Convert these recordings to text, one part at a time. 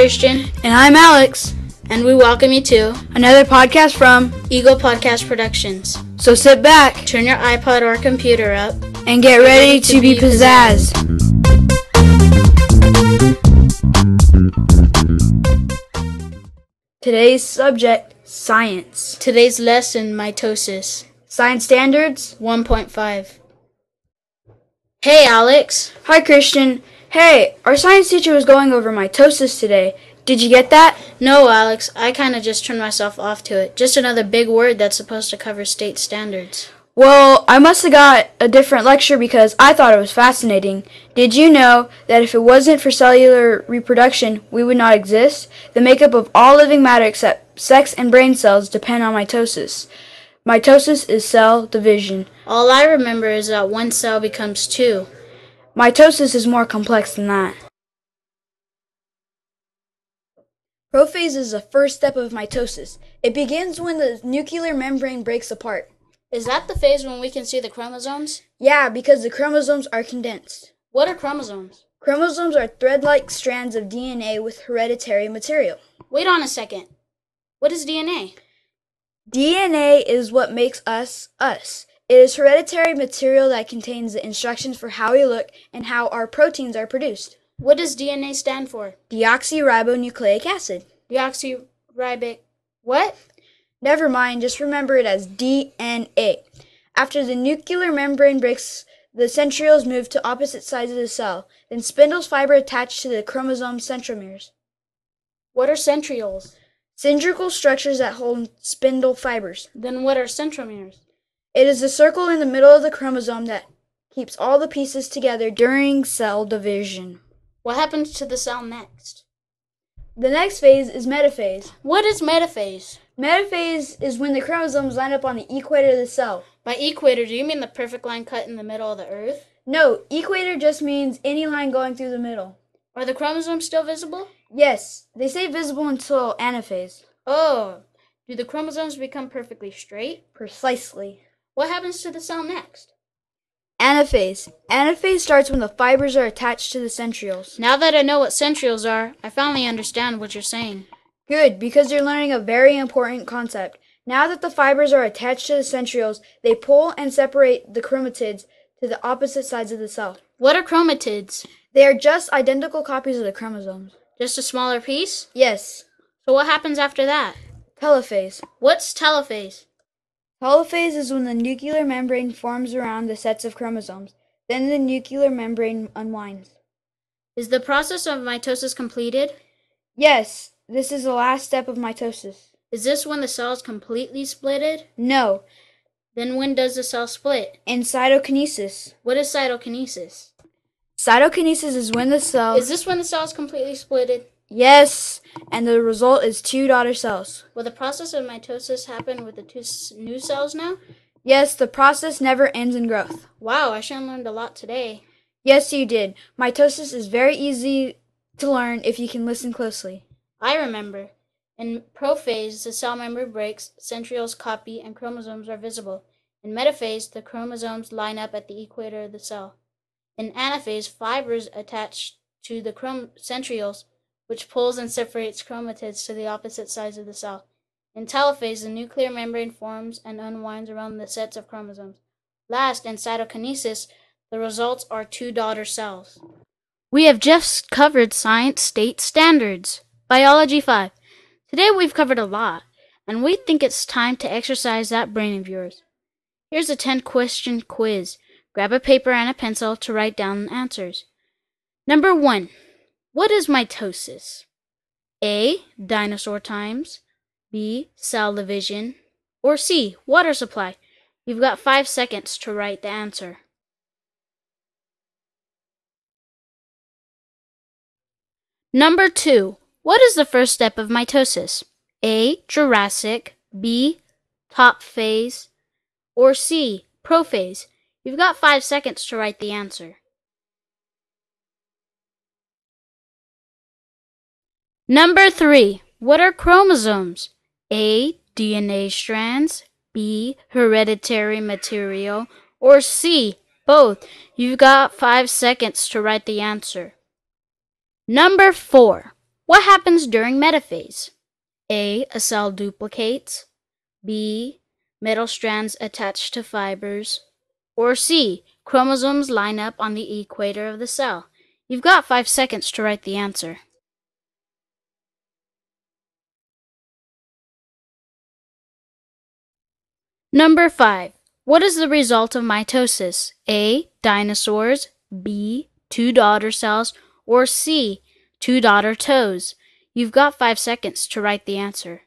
Christian. And I'm Alex. And we welcome you to another podcast from Eagle Podcast Productions. So sit back, turn your iPod or computer up, and get ready to be pizzazzed. Today's subject, science. Today's lesson, mitosis. Science standards 1.5. Hey, Alex. Hi, Christian. Hey, our science teacher was going over mitosis today. Did you get that? No, Alex. I kind of just turned myself off to it. Just another big word that's supposed to cover state standards. Well, I must have got a different lecture because I thought it was fascinating. Did you know that if it wasn't for cellular reproduction, we would not exist? The makeup of all living matter except sex and brain cells depend on mitosis. Mitosis is cell division. All I remember is that one cell becomes two. Mitosis is more complex than that. Prophase is the first step of mitosis. It begins when the nuclear membrane breaks apart. Is that the phase when we can see the chromosomes? Yeah, because the chromosomes are condensed. What are chromosomes? Chromosomes are thread-like strands of DNA with hereditary material. Wait on a second. What is DNA? DNA is what makes us, us. It is hereditary material that contains the instructions for how we look and how our proteins are produced. What does DNA stand for? Deoxyribonucleic acid. Deoxyribonucleic what? Never mind, just remember it as DNA. After the nuclear membrane breaks, the centrioles move to opposite sides of the cell. Then spindles fiber attach to the chromosome centromeres. What are centrioles? Cylindrical structures that hold spindle fibers. Then what are centromeres? It is the circle in the middle of the chromosome that keeps all the pieces together during cell division. What happens to the cell next? The next phase is metaphase. What is metaphase? Metaphase is when the chromosomes line up on the equator of the cell. By equator, do you mean the perfect line cut in the middle of the earth? No, equator just means any line going through the middle. Are the chromosomes still visible? Yes, they stay visible until anaphase. Oh, do the chromosomes become perfectly straight? Precisely. What happens to the cell next? Anaphase. Anaphase starts when the fibers are attached to the centrioles. Now that I know what centrioles are, I finally understand what you're saying. Good, because you're learning a very important concept. Now that the fibers are attached to the centrioles, they pull and separate the chromatids to the opposite sides of the cell. What are chromatids? They are just identical copies of the chromosomes. Just a smaller piece? Yes. So what happens after that? Telophase. What's telophase? Telophase is when the nuclear membrane forms around the sets of chromosomes. Then the nuclear membrane unwinds. Is the process of mitosis completed? Yes, this is the last step of mitosis. Is this when the cell is completely splitted? No. Then when does the cell split? In cytokinesis. What is cytokinesis? Cytokinesis is when the cell... Is this when the cell is completely splitted? Yes, and the result is two daughter cells. Will the process of mitosis happen with the two new cells now? Yes, the process never ends in growth. Wow, I sure learned a lot today. Yes, you did. Mitosis is very easy to learn if you can listen closely. I remember. In prophase, the cell membrane breaks, centrioles copy, and chromosomes are visible. In metaphase, the chromosomes line up at the equator of the cell. In anaphase, fibers attach to the centrioles, which pulls and separates chromatids to the opposite sides of the cell. In telophase, the nuclear membrane forms and unwinds around the sets of chromosomes. Last, in cytokinesis, the results are two daughter cells. We have just covered Science State Standards, Biology 5. Today we've covered a lot, and we think it's time to exercise that brain of yours. Here's a 10-question quiz. Grab a paper and a pencil to write down the answers. Number 1. What is mitosis? A. Dinosaur times. B. Cell division. Or C. Water supply. You've got 5 seconds to write the answer. Number 2. What is the first step of mitosis? A. Jurassic. B. Top phase. Or C. Prophase. You've got 5 seconds to write the answer. Number 3. What are chromosomes? A. DNA strands. B. Hereditary material. Or C. Both. You've got 5 seconds to write the answer. Number 4. What happens during metaphase? A cell duplicates. B, metal strands attach to fibers. Or C, chromosomes line up on the equator of the cell. You've got 5 seconds to write the answer. Number 5. What is the result of mitosis? A, dinosaurs. B, 2 daughter cells. Or C, 2 daughter toes. You've got 5 seconds to write the answer.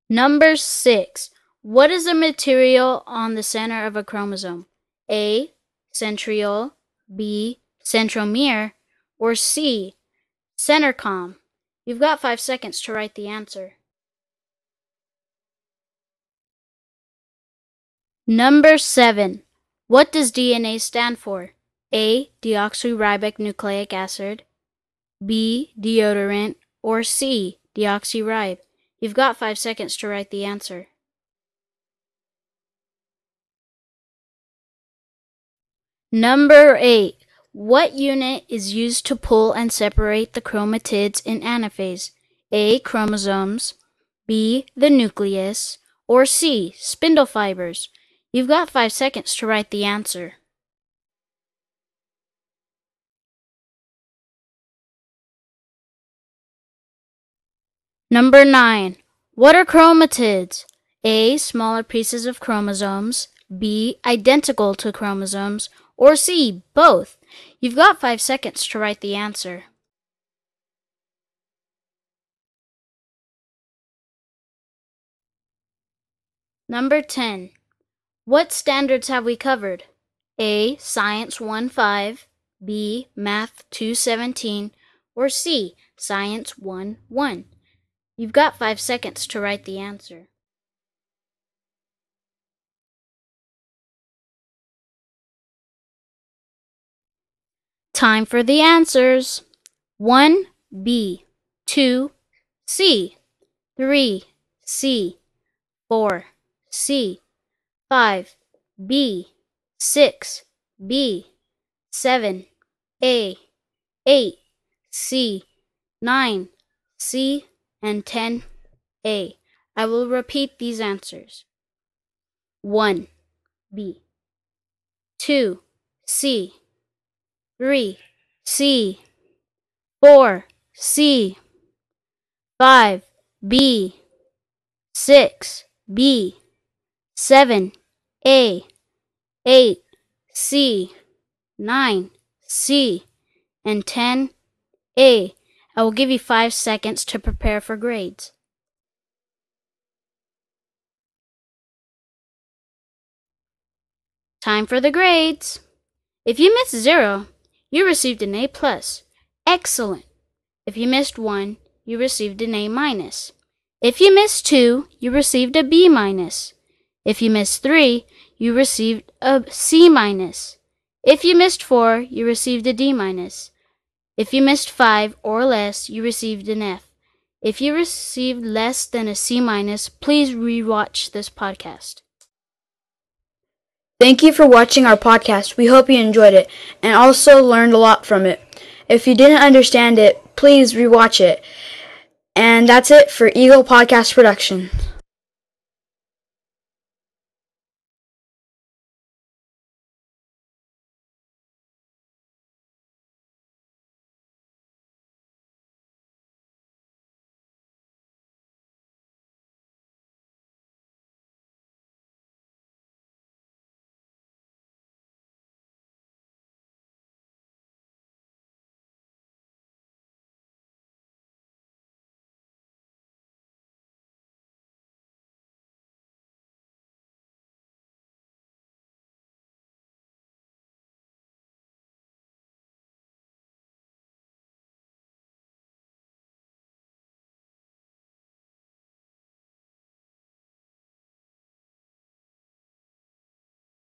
Number 6. What is the material on the center of a chromosome? A, centriole. B, centromere. Or C, centrochrome. You've got 5 seconds to write the answer. Number 7. What does DNA stand for? A, deoxyribonucleic nucleic acid. B, deodorant. Or C, deoxyribe. You've got 5 seconds to write the answer. Number 8. What unit is used to pull and separate the chromatids in anaphase? A, chromosomes. B, the nucleus. Or C, spindle fibers. You've got 5 seconds to write the answer. Number 9. What are chromatids? A, smaller pieces of chromosomes. B, identical to chromosomes. Or C, both. You've got 5 seconds to write the answer. Number 10. What standards have we covered? A, Science 1.5. B, Math 2.17. Or C, Science 1.1. You've got 5 seconds to write the answer. Time for the answers. 1, B. 2, C. 3, C. 4, C. 5, B. 6, B. 7, A. 8, C. 9, C. And 10, A. I will repeat these answers. 1, B. 2, C. 3, C. 4, C. 5, B. 6, B. 7, A. 8, C. 9, C. And 10, A. I will give you 5 seconds to prepare for grades. Time for the grades. If you missed 0, you received an A+. Excellent. If you missed 1, you received an A-. If you missed 2, you received a B-. If you missed 3, you received a C-. If you missed 4, you received a D-. If you missed 5 or less, you received an F. If you received less than a C-, please rewatch this podcast. Thank you for watching our podcast. We hope you enjoyed it and also learned a lot from it. If you didn't understand it, please rewatch it. And that's it for Eagle Podcast Production.